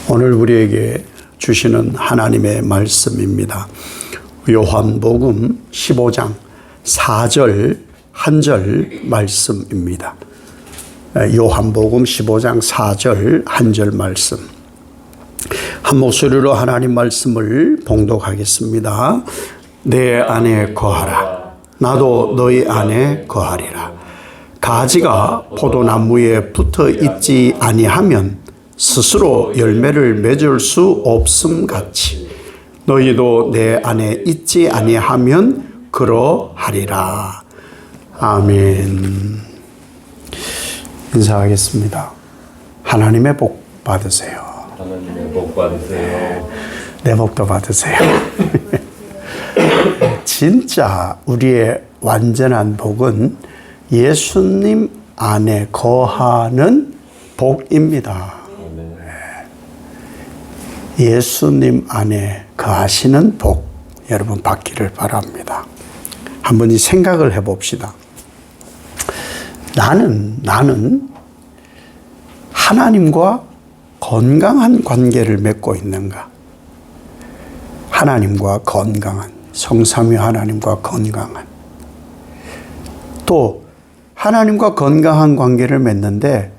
오늘 우리에게 주시는 하나님의 말씀입니다. 요한복음 15장 4절 한 절 말씀입니다. 요한복음 15장 4절 한 절 말씀. 한 목소리로 하나님 말씀을 봉독하겠습니다. 내 안에 거하라. 나도 너희 안에 거하리라. 가지가 포도나무에 붙어 있지 아니하면 스스로 열매를 맺을 수 없음 같이 너희도 내 안에 있지 아니하면 그러하리라. 아멘. 인사하겠습니다. 하나님의 복 받으세요. 하나님의 복 받으세요. 내 복도 받으세요. 진짜 우리의 완전한 복은 예수님 안에 거하는 복입니다. 예수님 안에 거하시는 복 여러분 받기를 바랍니다. 한번 이 생각을 해봅시다. 나는 하나님과 건강한 관계를 맺고 있는가? 하나님과 건강한, 성삼위 하나님과 건강한. 또 하나님과 건강한 관계를 맺는데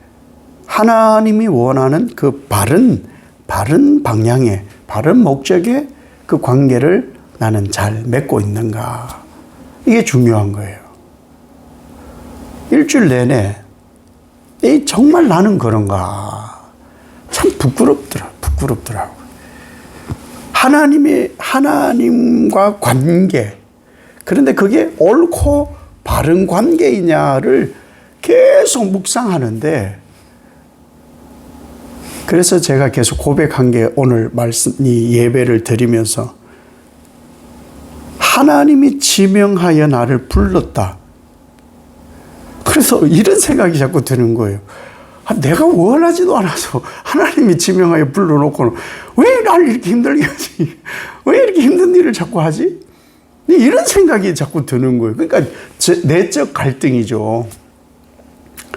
하나님이 원하는 그 바른 방향에, 바른 목적에 그 관계를 나는 잘 맺고 있는가? 이게 중요한 거예요. 일주일 내내 정말 나는 그런가? 참 부끄럽더라고. 하나님과 관계. 그런데 그게 옳고 바른 관계이냐를 계속 묵상하는데, 그래서 제가 계속 고백한 게 오늘 이 예배를 드리면서 하나님이 지명하여 나를 불렀다. 그래서 이런 생각이 자꾸 드는 거예요. 내가 원하지도 않아서 하나님이 지명하여 불러놓고는 왜 나를 이렇게 힘들게 하지? 왜 이렇게 힘든 일을 자꾸 하지? 이런 생각이 자꾸 드는 거예요. 그러니까 내적 갈등이죠.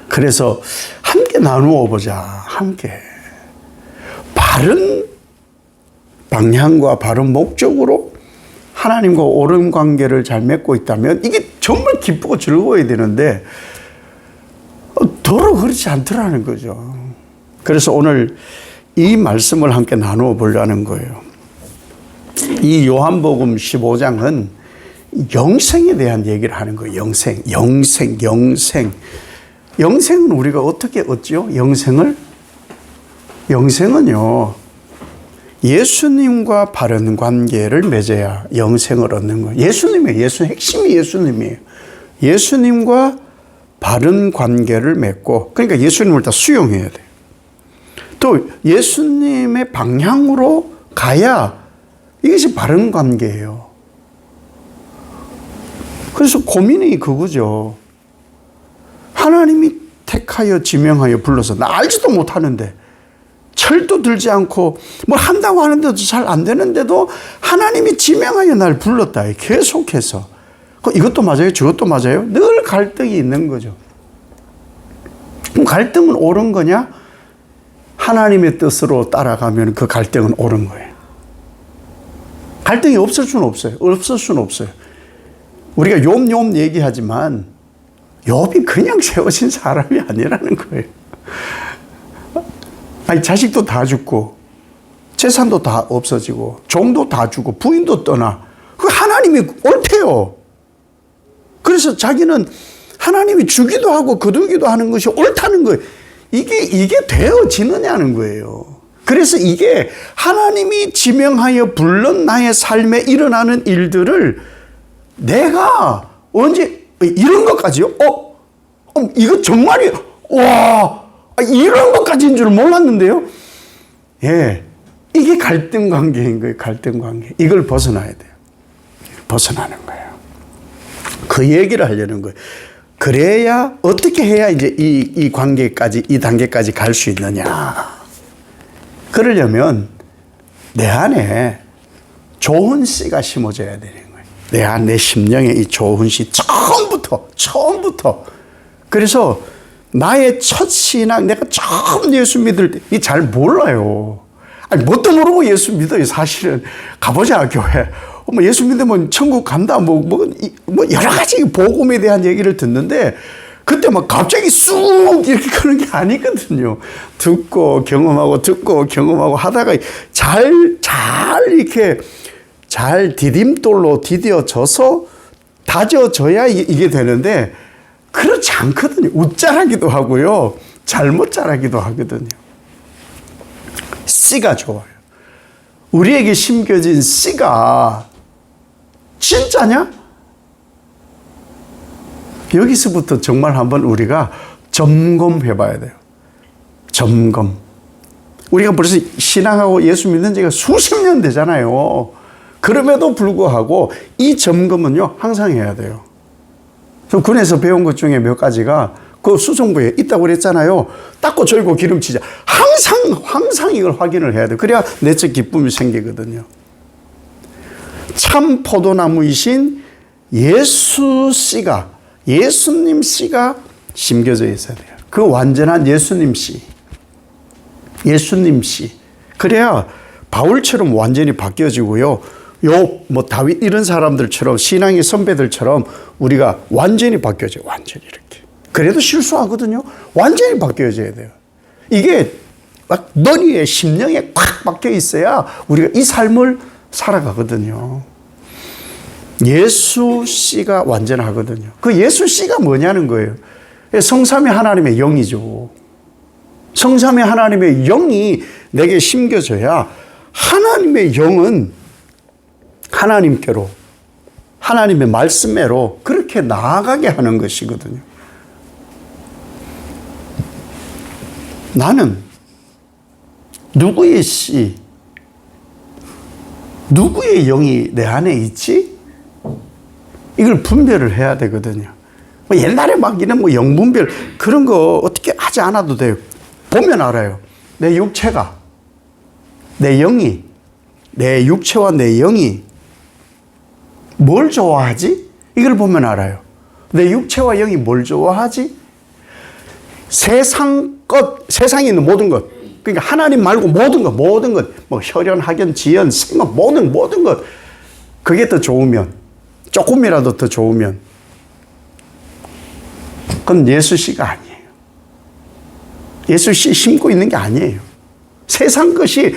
그래서 함께 나누어 보자. 함께. 바른 방향과 바른 목적으로 하나님과 옳은 관계를 잘 맺고 있다면 이게 정말 기쁘고 즐거워야 되는데 도로 그렇지 않더라는 거죠. 그래서 오늘 이 말씀을 함께 나누어 보려는 거예요. 이 요한복음 15장은 영생에 대한 얘기를 하는 거예요. 영생은 우리가 어떻게 얻죠? 영생은요, 예수님과 바른 관계를 맺어야 영생을 얻는 거예요. 핵심이 예수님이에요. 예수님과 바른 관계를 맺고, 그러니까 예수님을 다 수용해야 돼요. 또 예수님의 방향으로 가야 이것이 바른 관계예요. 그래서 고민이 그거죠. 하나님이 택하여 지명하여 불러서 나 알지도 못하는데, 철도 들지 않고 뭐 한다고 하는데도 잘 안 되는데도 하나님이 지명하여 날 불렀다. 계속해서. 이것도 맞아요? 저것도 맞아요? 늘 갈등이 있는 거죠. 그럼 갈등은 옳은 거냐? 하나님의 뜻으로 따라가면 그 갈등은 옳은 거예요. 갈등이 없을 수는 없어요. 우리가 욥 얘기하지만 욥이 그냥 세워진 사람이 아니라는 거예요. 자식도 다 죽고 재산도 다 없어지고 종도 다 죽고 부인도 떠나. 그 하나님이 옳대요. 그래서 자기는 하나님이 주기도 하고 거두기도 하는 것이 옳다는 거예요. 이게 되어지느냐는 거예요. 그래서 이게 하나님이 지명하여 불른 나의 삶에 일어나는 일들을 내가 언제 이런 것까지요? 이거 정말이요? 와, 이런 것까지인 줄 몰랐는데요? 예, 이게 갈등 관계인 거예요. 갈등 관계. 이걸 벗어나야 돼요. 벗어나는 거예요. 그 얘기를 하려는 거예요. 그래야 어떻게 해야 이제 이 관계까지, 이 단계까지 갈 수 있느냐. 그러려면 내 안에 좋은 씨가 심어져야 되는 거예요. 내 심령에 이 좋은 씨 처음부터. 그래서 나의 첫 신앙, 내가 처음 예수 믿을 때 잘 몰라요. 아니, 뭣도 모르고 예수 믿어요, 사실은. 가보자, 교회. 뭐 예수 믿으면 천국 간다, 뭐 여러 가지 복음에 대한 얘기를 듣는데, 그때 막 갑자기 쑥 이렇게 그런 게 아니거든요. 듣고 경험하고 하다가 이렇게 잘 디딤돌로 디뎌져서 다져져야 이게 되는데, 그렇지 않거든요. 웃자라기도 하고요. 잘못 자라기도 하거든요. 씨가 좋아요. 우리에게 심겨진 씨가 진짜냐? 여기서부터 정말 한번 우리가 점검해 봐야 돼요. 점검. 우리가 벌써 신앙하고 예수 믿는 지가 수십 년 되잖아요. 그럼에도 불구하고 이 점검은요, 항상 해야 돼요. 저 군에서 배운 것 중에 몇 가지가 그 수송부에 있다고 그랬잖아요. 닦고 절고 기름치자. 항상 이걸 확인을 해야 돼요. 그래야 내적 기쁨이 생기거든요. 참 포도나무이신 예수 씨가, 예수님 씨가 심겨져 있어야 돼요. 그 완전한 예수님 씨. 예수님 씨. 그래야 바울처럼 완전히 바뀌어지고요. 다윗 이런 사람들처럼, 신앙의 선배들처럼 우리가 완전히 바뀌어져요. 완전히 이렇게. 그래도 실수하거든요. 완전히 바뀌어져야 돼요. 이게 막 머리에, 심령에 꽉 박혀 있어야 우리가 이 삶을 살아가거든요. 예수 씨가 완전하거든요. 그 예수 씨가 뭐냐는 거예요. 성삼위 하나님의 영이죠. 성삼위 하나님의 영이 내게 심겨져야 하나님의 영은 하나님께로, 하나님의 말씀대로 그렇게 나아가게 하는 것이거든요. 나는 누구의 씨, 누구의 영이 내 안에 있지? 이걸 분별을 해야 되거든요. 옛날에 막 이런 영분별 그런 거 어떻게 하지 않아도 돼요. 보면 알아요. 내 육체가, 내 영이, 내 육체와 내 영이 뭘 좋아하지? 이걸 보면 알아요. 내 육체와 영이 뭘 좋아하지? 세상에 있는 모든 것. 그러니까 하나님 말고 모든 것. 뭐 혈연, 학연, 지연, 생업, 모든 것. 그게 더 좋으면, 조금이라도 더 좋으면, 그건 예수 씨가 아니에요. 예수 씨 심고 있는 게 아니에요. 세상 것이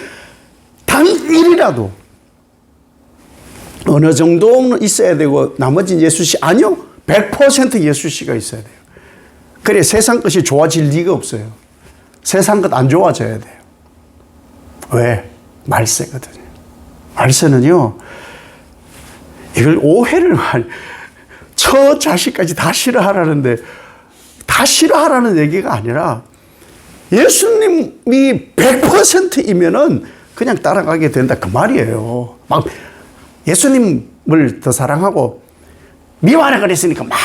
단 1이라도 어느 정도는 있어야 되고 나머지는 예수 씨 아니요. 100% 예수 씨가 있어야 돼요. 그래 세상 것이 좋아질 리가 없어요. 세상 것 안 좋아져야 돼요. 왜? 말세거든요. 말세는요. 이걸 오해를 처 자식까지 다 싫어하라는데 다 싫어하라는 얘기가 아니라 예수님이 100%이면은 그냥 따라가게 된다 그 말이에요. 막 예수님을 더 사랑하고 미워하라 그랬으니까 막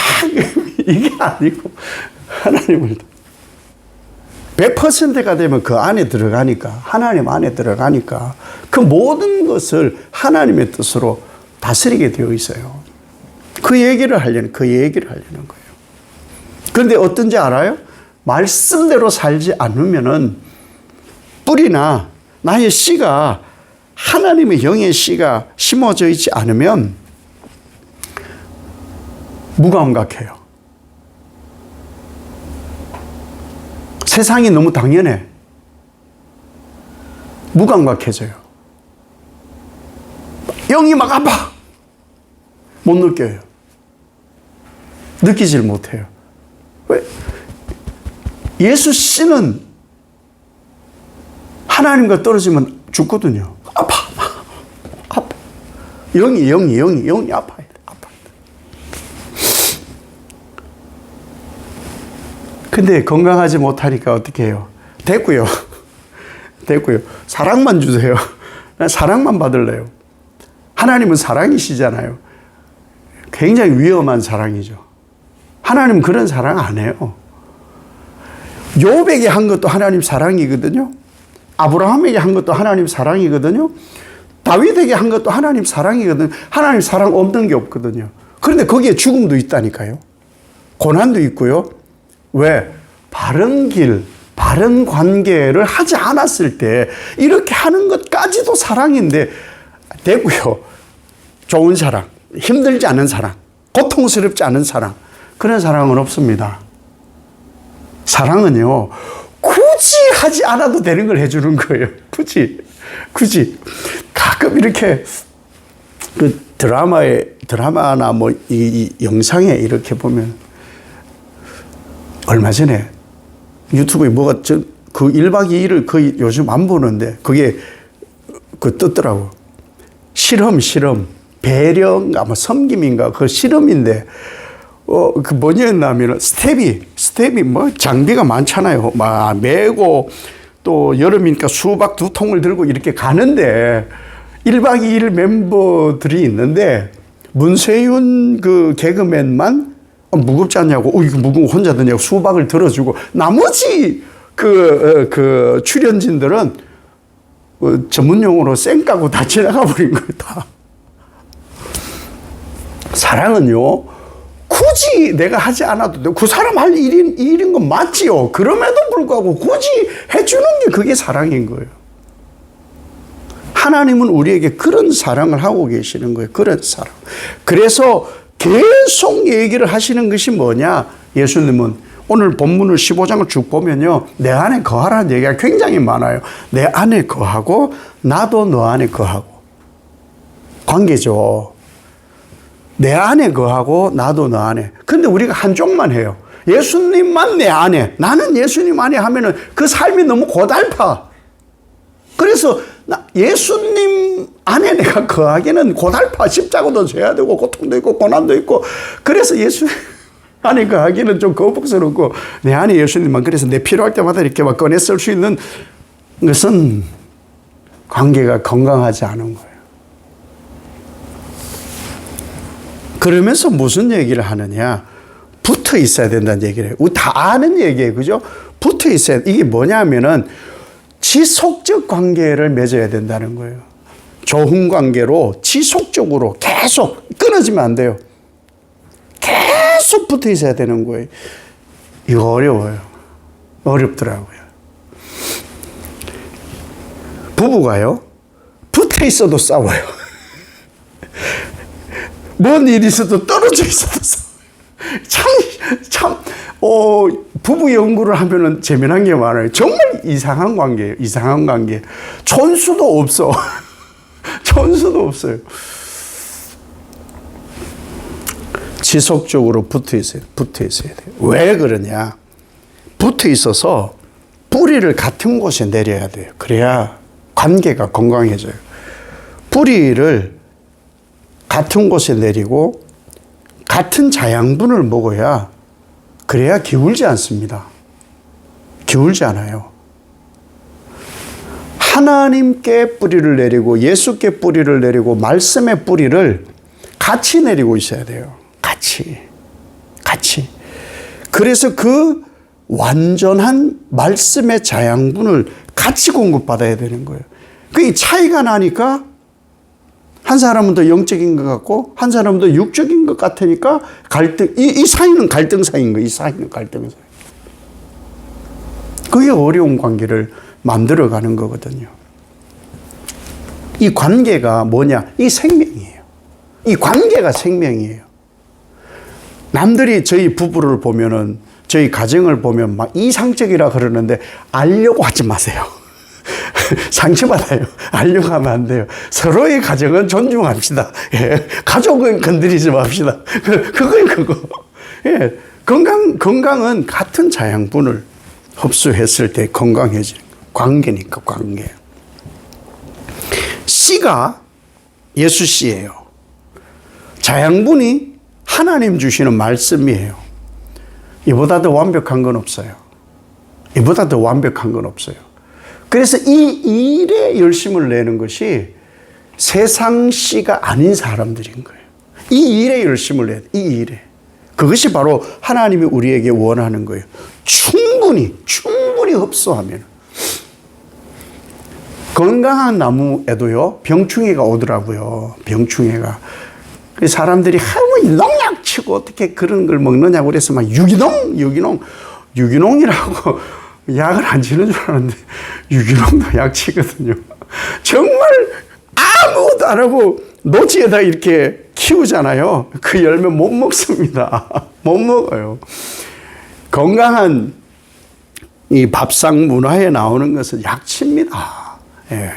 이게 아니고 하나님을 100%가 되면 그 안에 들어가니까 하나님 안에 들어가니까 그 모든 것을 하나님의 뜻으로 다스리게 되어 있어요. 그 얘기를 하려는 거예요. 그런데 어떤지 알아요? 말씀대로 살지 않으면은 뿌리나 나의 씨가 하나님의 영의 씨가 심어져 있지 않으면 무감각해요. 세상이 너무 당연해. 무감각해져요. 영이 막 아파. 못 느껴요. 느끼질 못해요. 왜? 예수 씨는 하나님과 떨어지면 죽거든요. 아파. 영이 아파요. 근데 건강하지 못하니까 어떻게 해요? 됐고요. 사랑만 주세요. 난 사랑만 받을래요. 하나님은 사랑이시잖아요. 굉장히 위험한 사랑이죠. 하나님은 그런 사랑 안 해요. 요백이 한 것도 하나님 사랑이거든요. 아브라함에게 한 것도 하나님 사랑이거든요. 다윗에게 한 것도 하나님 사랑이거든요. 하나님 사랑 없는 게 없거든요. 그런데 거기에 죽음도 있다니까요. 고난도 있고요. 왜? 바른 길, 바른 관계를 하지 않았을 때 이렇게 하는 것까지도 사랑인데 되고요. 좋은 사랑, 힘들지 않은 사랑, 고통스럽지 않은 사랑, 그런 사랑은 없습니다. 사랑은요, 굳이 하지 않아도 되는 걸 해주는 거예요. 굳이. 가끔 이렇게 그 드라마나 뭐 이 영상에 이렇게 보면 얼마 전에 유튜브에 뭐가 그 1박 2일을 거의 요즘 안 보는데 그게 그 뜨더라고. 실험. 배려인가 뭐 섬김인가 그 실험인데 그 뭐냐면은 스텝이 뭐 장비가 많잖아요. 막 메고 또 여름이니까 수박 2통을 들고 이렇게 가는데 1박 2일 멤버들이 있는데 문세윤 그 개그맨만 무겁지 않냐고 이거 무거워 혼자 드냐고 수박을 들어주고 나머지 그 출연진들은 전문용어로 쌩까고 다 지나가 버린 거예요. 다. 사랑은요, 굳이 내가 하지 않아도 돼. 그 사람 할 일인 건 맞지요. 그럼에도 불구하고 굳이 해주는 게 그게 사랑인 거예요. 하나님은 우리에게 그런 사랑을 하고 계시는 거예요. 그런 사랑. 그래서 계속 얘기를 하시는 것이 뭐냐? 예수님은 오늘 본문을 15장을 쭉 보면요. 내 안에 거하라는 얘기가 굉장히 많아요. 내 안에 거하고 나도 너 안에 거하고. 관계죠. 내 안에 거하고 나도 너 안에. 근데 우리가 한쪽만 해요. 예수님만 내 안에. 나는 예수님 안에 하면은 그 삶이 너무 고달파. 그래서 예수님 안에 내가 거하기는 고달파. 십자가도 져야 되고 고통도 있고 고난도 있고. 그래서 예수 안에 거하기는 좀 거북스럽고 내 안에 예수님만. 그래서 내 필요할 때마다 이렇게 막 꺼내 쓸 수 있는 것은 관계가 건강하지 않은 거예요. 그러면서 무슨 얘기를 하느냐? 붙어 있어야 된다는 얘기를 해요. 우리 다 아는 얘기예요. 그죠? 붙어 있어야, 이게 뭐냐면은 지속적 관계를 맺어야 된다는 거예요. 좋은 관계로 지속적으로 계속 끊어지면 안 돼요. 계속 붙어 있어야 되는 거예요. 이거 어려워요. 어렵더라고요. 부부가요, 붙어 있어도 싸워요. 뭔 일이 있어도 떨어져 있어도 싸워요. 부부 연구를 하면은 재미난 게 많아요. 정말 이상한 관계예요. 이상한 관계. 촌수도 없어. 촌수도 없어요. 지속적으로 붙어 있어야 돼요. 왜 그러냐? 붙어 있어서 뿌리를 같은 곳에 내려야 돼요. 그래야 관계가 건강해져요. 뿌리를 같은 곳에 내리고 같은 자양분을 먹어야, 그래야 기울지 않습니다. 기울지 않아요. 하나님께 뿌리를 내리고 예수께 뿌리를 내리고 말씀의 뿌리를 같이 내리고 있어야 돼요. 같이. 그래서 그 완전한 말씀의 자양분을 같이 공급받아야 되는 거예요. 그 차이가 나니까 한 사람은 더 영적인 것 같고 한 사람은 더 육적인 것 같으니까 갈등, 이 사이는 갈등 사이인 거예요. 이 사이는 갈등 사이. 그게 어려운 관계를 만들어가는 거거든요. 이 관계가 뭐냐? 이 생명이에요. 이 관계가 생명이에요. 남들이 저희 부부를 보면은, 저희 가정을 보면 막 이상적이라 그러는데 알려고 하지 마세요. 상처받아요. 알려고 하면 안 돼요. 서로의 가정은 존중합시다. 예. 가족은 건드리지 맙시다. 그거. 예. 건강은 같은 자양분을 흡수했을 때 건강해지는 관계니까, 관계. 씨가 예수 씨예요. 자양분이 하나님 주시는 말씀이에요. 이보다 더 완벽한 건 없어요. 이보다 더 완벽한 건 없어요. 그래서 이 일에 열심을 내는 것이 세상 씨가 아닌 사람들인 거예요. 이 일에 열심을 내야 돼. 이 일에. 그것이 바로 하나님이 우리에게 원하는 거예요. 충분히 흡수하면. 건강한 나무에도요, 병충해가 오더라고요. 병충해가. 사람들이 농약 치고 어떻게 그런 걸 먹느냐고 그래서 막 유기농이라고 약을 안 치는 줄 알았는데 유기농도 약 치거든요. 정말 아무것도 안 하고 노지에다 이렇게 키우잖아요. 그 열매 못 먹습니다. 못 먹어요. 건강한 이 밥상 문화에 나오는 것은 약치입니다. 예.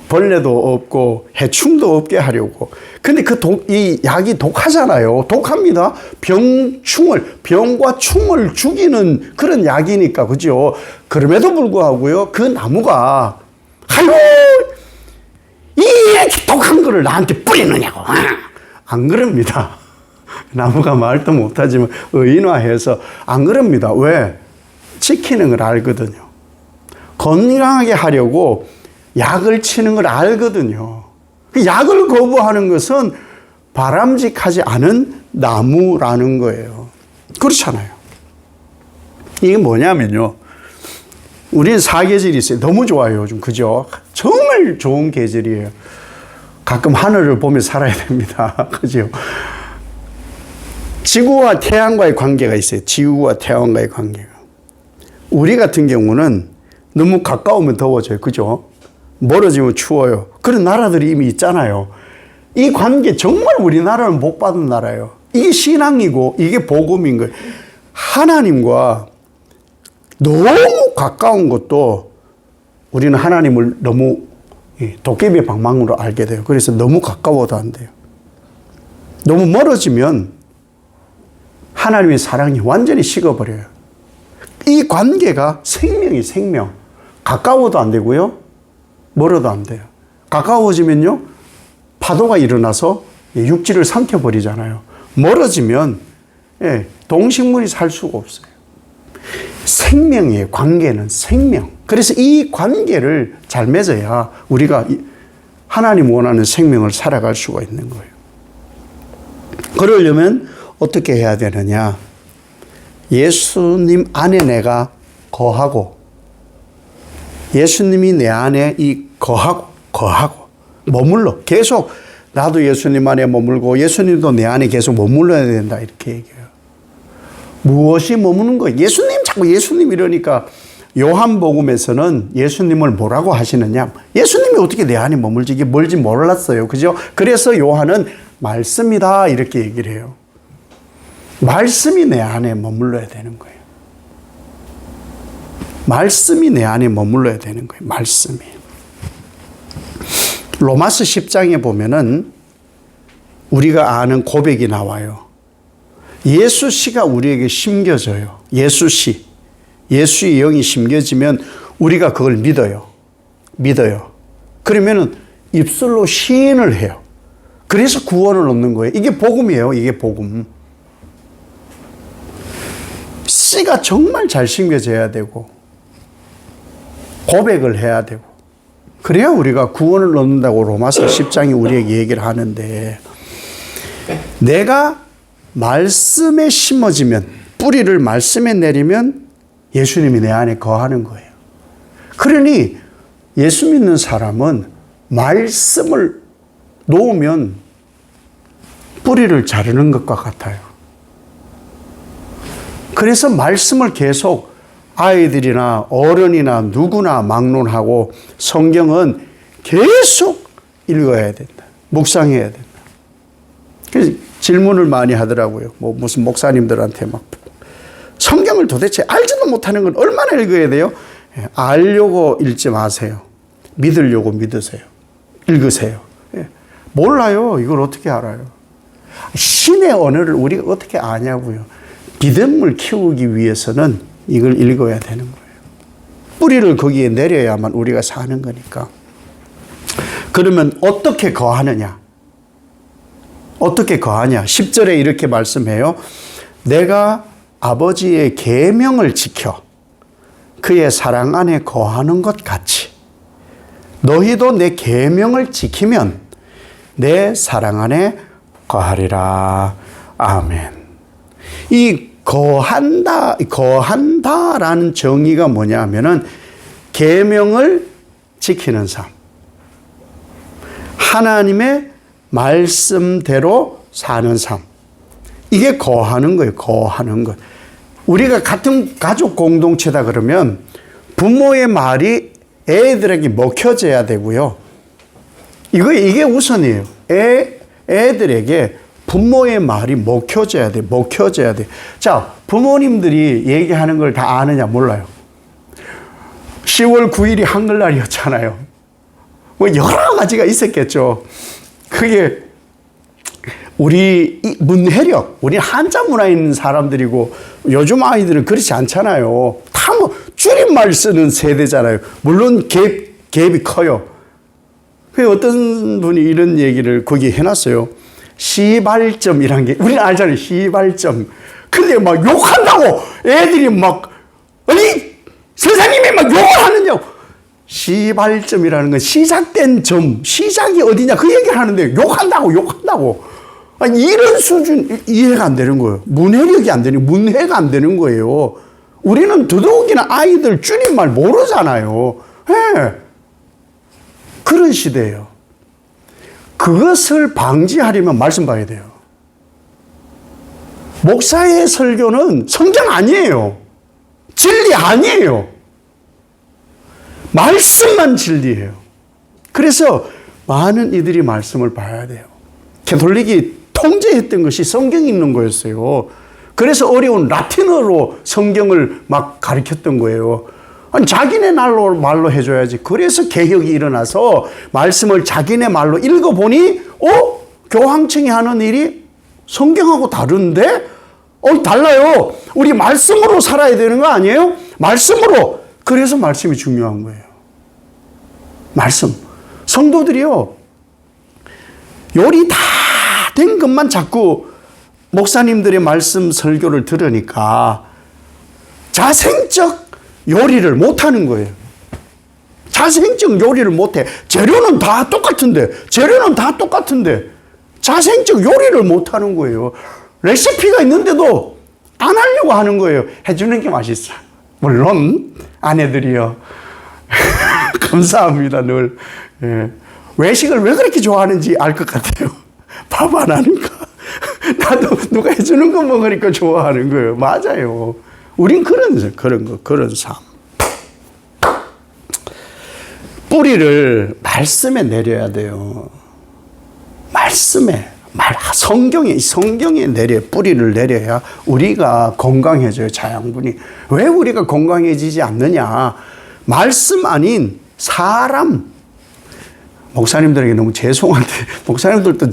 벌레도 없고 해충도 없게 하려고. 근데 이 약이 독하잖아요. 독합니다. 병과 충을 죽이는 그런 약이니까, 그죠? 그럼에도 불구하고요, 그 나무가, 아이고, 이렇게 독한 거를 나한테 뿌리느냐고. 안 그럽니다. 나무가 말도 못하지만 의인화해서 안 그럽니다. 왜? 지키는 걸 알거든요. 건강하게 하려고 약을 치는 걸 알거든요. 약을 거부하는 것은 바람직하지 않은 나무라는 거예요. 그렇잖아요. 이게 뭐냐면요. 우리는 사계절이 있어요. 너무 좋아요, 요즘. 그죠? 정말 좋은 계절이에요. 가끔 하늘을 보며 살아야 됩니다. 그죠? 지구와 태양과의 관계가 있어요. 지구와 태양과의 관계가. 우리 같은 경우는 너무 가까우면 더워져요. 그죠? 멀어지면 추워요. 그런 나라들이 이미 있잖아요. 이 관계 정말 우리나라는 복 받은 나라예요. 이게 신앙이고 이게 복음인 거예요. 하나님과 너무 가까운 것도 우리는 하나님을 너무 도깨비 방망으로 알게 돼요. 그래서 너무 가까워도 안 돼요. 너무 멀어지면 하나님의 사랑이 완전히 식어버려요. 이 관계가 생명이 생명. 가까워도 안 되고요. 멀어도 안 돼요. 가까워지면요. 파도가 일어나서 육지를 삼켜버리잖아요. 멀어지면 동식물이 살 수가 없어요. 생명이에요. 관계는 생명. 그래서 이 관계를 잘 맺어야 우리가 하나님 원하는 생명을 살아갈 수가 있는 거예요. 그러려면 어떻게 해야 되느냐? 예수님 안에 내가 거하고 예수님이 내 안에 거하고 머물러 계속 나도 예수님 안에 머물고 예수님도 내 안에 계속 머물러야 된다 이렇게 얘기해요. 무엇이 머무는 거예요? 자꾸 예수님 이러니까 요한복음에서는 예수님을 뭐라고 하시느냐? 예수님이 어떻게 내 안에 머물지? 이게 뭘지 몰랐어요. 그죠? 그래서 요한은 말씀이다 이렇게 얘기를 해요. 말씀이 내 안에 머물러야 되는 거예요. 말씀이 내 안에 머물러야 되는 거예요. 말씀이. 로마서 10장에 보면은 우리가 아는 고백이 나와요. 예수씨가 우리에게 심겨져요. 예수씨. 예수의 영이 심겨지면 우리가 그걸 믿어요. 그러면은 입술로 시인을 해요. 그래서 구원을 얻는 거예요. 이게 복음이에요. 이게 복음. 씨가 정말 잘 심겨져야 되고 고백을 해야 되고 그래야 우리가 구원을 얻는다고 로마서 10장이 우리에게 얘기를 하는데 내가 말씀에 심어지면 뿌리를 말씀에 내리면 예수님이 내 안에 거하는 거예요. 그러니 예수 믿는 사람은 말씀을 놓으면 뿌리를 자르는 것과 같아요. 그래서 말씀을 계속 아이들이나 어른이나 누구나 막론하고 성경은 계속 읽어야 된다. 묵상해야 된다. 그래서 질문을 많이 하더라고요. 무슨 목사님들한테 막 성경을 도대체 알지도 못하는 건 얼마나 읽어야 돼요? 알려고 읽지 마세요. 믿으려고 믿으세요. 읽으세요. 몰라요. 이걸 어떻게 알아요? 신의 언어를 우리가 어떻게 아냐고요. 믿음을 키우기 위해서는 이걸 읽어야 되는 거예요. 뿌리를 거기에 내려야만 우리가 사는 거니까. 그러면 어떻게 거하느냐? 어떻게 거하냐? 10절에 이렇게 말씀해요. 내가 아버지의 계명을 지켜 그의 사랑 안에 거하는 것 같이 너희도 내 계명을 지키면 내 사랑 안에 거하리라. 아멘. 이 거한다라는 정의가 뭐냐면은 계명을 지키는 삶. 하나님의 말씀대로 사는 삶. 이게 거하는 거예요. 거하는 것. 우리가 같은 가족 공동체다 그러면 부모의 말이 애들에게 먹혀져야 되고요. 이게 우선이에요. 애들에게 부모의 말이 먹혀져야 돼. 먹혀져야 돼. 자, 부모님들이 얘기하는 걸 다 아느냐 몰라요. 10월 9일이 한글날이었잖아요. 뭐 여러 가지가 있었겠죠. 그게 우리 문해력, 우리 한자 문화에 있는 사람들이고 요즘 아이들은 그렇지 않잖아요. 다 뭐 줄임말 쓰는 세대잖아요. 물론 갭이 커요. 그 어떤 분이 이런 얘기를 거기 해놨어요. 시발점이란 게 우리는 알잖아요. 시발점. 근데 막 욕한다고 애들이 막 아니 선생님이 막 욕을 하느냐고. 시발점이라는 건 시작된 점, 시작이 어디냐 그 얘기를 하는데 욕한다고. 아니 이런 수준 이해가 안 되는 거예요. 문해력이 안 되는, 문해가 안 되는 거예요. 우리는 더더욱이나 아이들 줄임말 모르잖아요. 네. 그런 시대예요. 그것을 방지하려면 말씀 봐야 돼요. 목사의 설교는 성경 아니에요. 진리 아니에요. 말씀만 진리예요. 그래서 많은 이들이 말씀을 봐야 돼요. 캐톨릭이 통제했던 것이 성경이 있는 거였어요. 그래서 어려운 라틴어로 성경을 막 가르쳤던 거예요. 아니, 자기네 말로 해줘야지. 그래서 개혁이 일어나서 말씀을 자기네 말로 읽어보니, 교황청이 하는 일이 성경하고 다른데? 달라요. 우리 말씀으로 살아야 되는 거 아니에요? 말씀으로. 그래서 말씀이 중요한 거예요. 말씀. 성도들이요, 요리 다 된 것만 자꾸 목사님들의 말씀 설교를 들으니까 자생적 요리를 못하는 거예요. 자생적 요리를 못해. 재료는 다 똑같은데 자생적 요리를 못하는 거예요. 레시피가 있는데도 안 하려고 하는 거예요. 해주는 게 맛있어. 물론 아내들이요. 감사합니다. 늘. 예. 외식을 왜 그렇게 좋아하는지 알 것 같아요. 밥 안 하니까. 나도 누가 해주는 거 먹으니까 좋아하는 거예요. 맞아요. 우린 그런 삶. 뿌리를 말씀에 내려야 돼요. 성경에 뿌리를 내려야 우리가 건강해져요, 자양분이. 왜 우리가 건강해지지 않느냐? 말씀 아닌 사람. 목사님들에게 너무 죄송한데, 목사님들도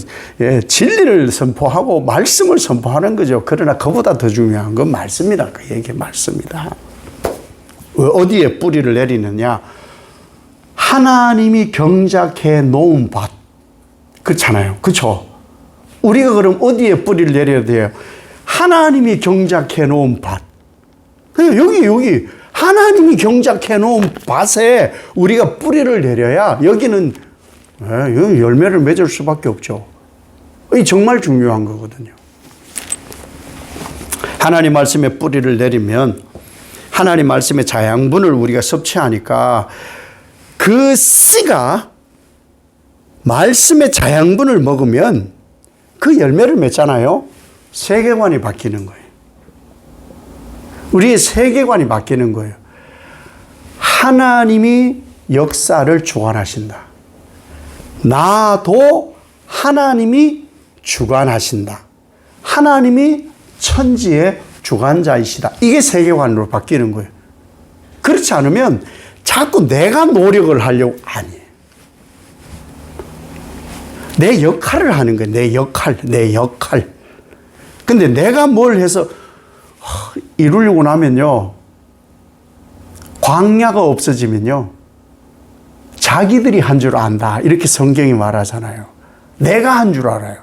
진리를 선포하고 말씀을 선포하는 거죠. 그러나 그보다 더 중요한 건 말씀이다. 그 얘기 말씀이다. 어디에 뿌리를 내리느냐? 하나님이 경작해 놓은 밭. 그렇잖아요. 그렇죠? 우리가 그럼 어디에 뿌리를 내려야 돼요? 하나님이 경작해 놓은 밭. 여기 하나님이 경작해 놓은 밭에 우리가 뿌리를 내려야 여기는 열매를 맺을 수밖에 없죠. 이게 정말 중요한 거거든요. 하나님 말씀에 뿌리를 내리면 하나님 말씀의 자양분을 우리가 섭취하니까 그 씨가 말씀의 자양분을 먹으면 그 열매를 맺잖아요. 세계관이 바뀌는 거예요. 우리의 세계관이 바뀌는 거예요. 하나님이 역사를 주관하신다. 나도 하나님이 주관하신다. 하나님이 천지의 주관자이시다. 이게 세계관으로 바뀌는 거예요. 그렇지 않으면 자꾸 내가 노력을 하려고 아니에요. 내 역할을 하는 거예요. 내 역할. 근데 내가 뭘 해서 이루려고 나면요, 광야가 없어지면요, 자기들이 한 줄 안다. 이렇게 성경이 말하잖아요. 내가 한 줄 알아요.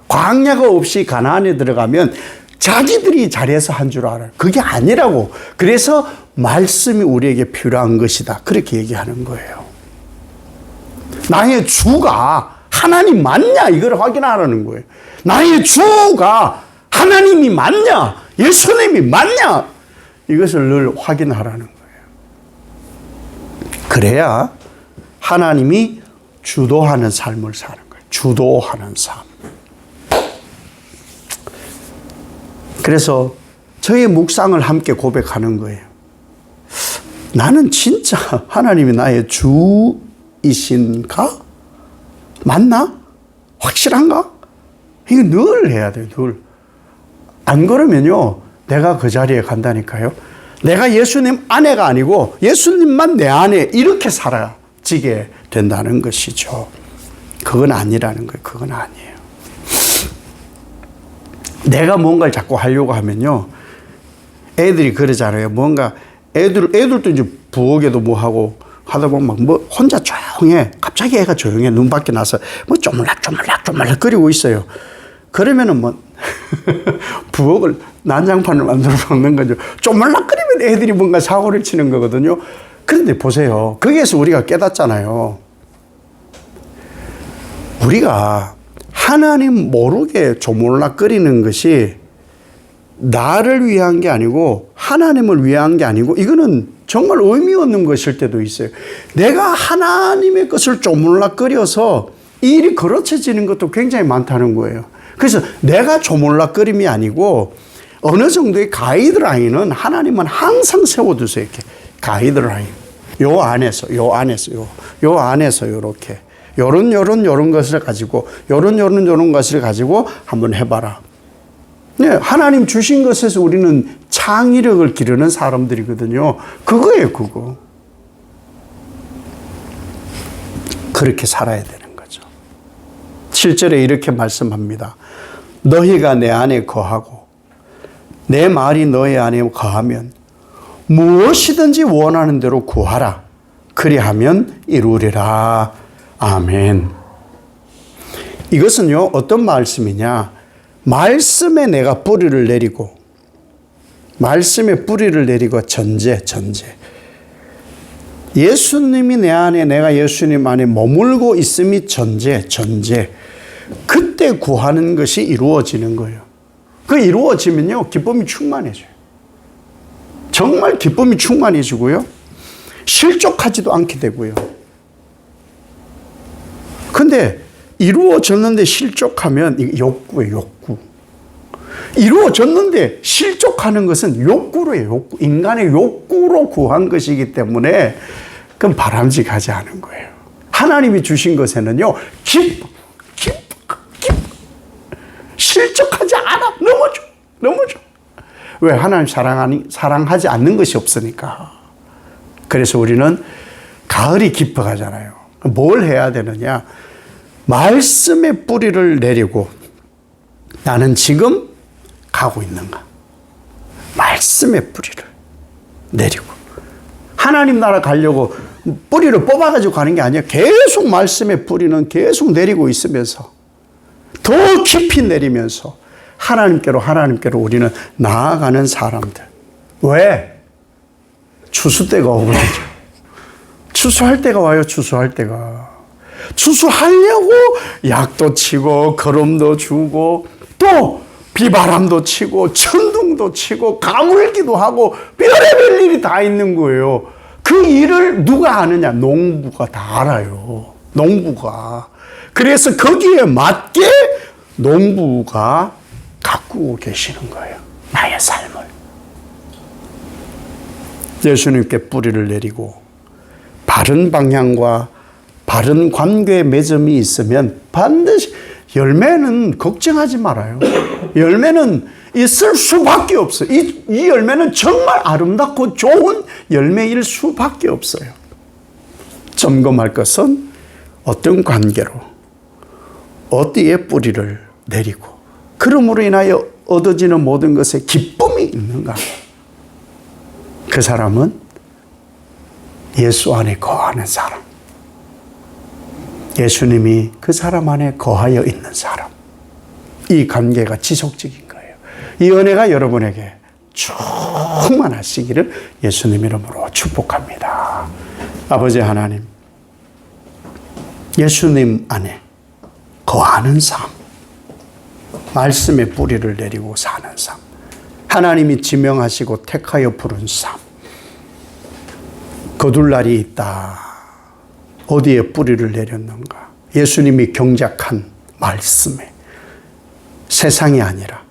광야가 없이 가나안에 들어가면 자기들이 잘해서 한 줄 알아요. 그게 아니라고. 그래서 말씀이 우리에게 필요한 것이다. 그렇게 얘기하는 거예요. 나의 주가 하나님 맞냐? 이걸 확인하라는 거예요. 나의 주가 하나님이 맞냐? 예수님이 맞냐? 이것을 늘 확인하라는 거예요. 그래야 하나님이 주도하는 삶을 사는 거예요. 주도하는 삶. 그래서 저의 묵상을 함께 고백하는 거예요. 나는 진짜 하나님이 나의 주이신가? 맞나? 확실한가? 이거 늘 해야 돼요, 늘. 안 그러면요, 내가 그 자리에 간다니까요. 내가 예수님 아내가 아니고 예수님만 내 안에 이렇게 사라지게 된다는 것이죠. 그건 아니라는 거예요. 그건 아니에요. 내가 뭔가를 자꾸 하려고 하면요, 애들이 그러잖아요. 뭔가 애들도 이제 부엌에도 뭐 하고 하다 보면 막 뭐 혼자 조용해. 갑자기 애가 조용해. 눈 밖에 나서 뭐 쪼물락쪼물락 끓이고 있어요. 그러면은 뭐 부엌을 난장판을 만들어 놓는 거죠. 쪼물락 끓이면 애들이 뭔가 사고를 치는 거거든요. 그런데 보세요. 거기에서 우리가 깨닫잖아요. 우리가 하나님 모르게 조물락 끓이는 것이 나를 위한 게 아니고 하나님을 위한 게 아니고 이거는 정말 의미 없는 것일 때도 있어요. 내가 하나님의 것을 조물락 끓여서 일이 거칠어지는 것도 굉장히 많다는 거예요. 그래서 내가 조물락 끓임이 아니고 어느 정도의 가이드라인은 하나님은 항상 세워두세요. 이렇게 가이드라인. 요 안에서 요렇게 요런 것을 가지고 요런 것을 가지고 한번 해봐라. 네, 하나님 주신 것에서 우리는 창의력을 기르는 사람들이거든요. 그거예요, 그거. 그렇게 살아야 되는 거죠. 7절에 이렇게 말씀합니다. 너희가 내 안에 거하고 내 말이 너희 안에 거하면 무엇이든지 원하는 대로 구하라. 그리하면 이루리라. 아멘. 이것은요, 어떤 말씀이냐? 말씀에 내가 뿌리를 내리고, 말씀에 뿌리를 내리고 전제. 예수님이 내 안에, 내가 예수님 안에 머물고 있음이 전제. 그때 구하는 것이 이루어지는 거예요. 그 이루어지면요, 기쁨이 충만해져요. 정말 기쁨이 충만해지고요, 실족하지도 않게 되고요. 근데 이루어졌는데 실족하면 이게 욕구예요, 욕구. 이루어졌는데 실족하는 것은 욕구로예요, 욕구. 인간의 욕구로 구한 것이기 때문에 그건 바람직하지 않은 거예요. 하나님이 주신 것에는요, 기뻐. 실족하지 않아. 넘어져. 왜? 하나님 사랑하지 않는 것이 없으니까. 그래서 우리는 가을이 깊어가잖아요. 뭘 해야 되느냐? 말씀의 뿌리를 내리고 나는 지금 가고 있는가? 말씀의 뿌리를 내리고 하나님 나라 가려고 뿌리를 뽑아가지고 가는 게 아니야. 계속 말씀의 뿌리는 계속 내리고 있으면서 더 깊이 내리면서 하나님께로 우리는 나아가는 사람들. 왜? 추수 때가 오거든요. 추수할 때가 와요. 추수하려고 약도 치고 거름도 주고 또 비바람도 치고 천둥도 치고 가물기도 하고 별의별 일이 다 있는 거예요. 그 일을 누가 아느냐? 농부가 다 알아요. 농부가. 그래서 거기에 맞게 농부가 가꾸고 계시는 거예요. 나의 삶을. 예수님께 뿌리를 내리고 바른 방향과 바른 관계의 맺음이 있으면 반드시 열매는 걱정하지 말아요. 열매는 있을 수밖에 없어요. 이 열매는 정말 아름답고 좋은 열매일 수밖에 없어요. 점검할 것은 어떤 관계로 어디에 뿌리를 내리고 그러므로 인하여 얻어지는 모든 것에 기쁨이 있는가? 그 사람은 예수 안에 거하는 사람. 예수님이 그 사람 안에 거하여 있는 사람. 이 관계가 지속적인 거예요. 이 은혜가 여러분에게 충만하시기를 예수님 이름으로 축복합니다. 아버지 하나님, 예수님 안에 거하는 삶, 말씀의 뿌리를 내리고 사는 삶, 하나님이 지명하시고 택하여 부른 삶, 거둘 날이 있다. 어디에 뿌리를 내렸는가? 예수님이 경작한 말씀에, 세상이 아니라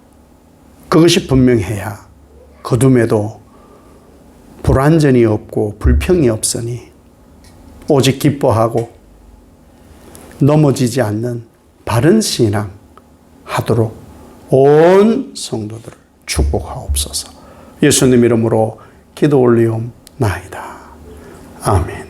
그것이 분명해야 거둠에도 불완전이 없고 불평이 없으니 오직 기뻐하고 넘어지지 않는 바른 신앙 하도록 온 성도들을 축복하옵소서. 예수님 이름으로 기도 올리옵나이다. 아멘.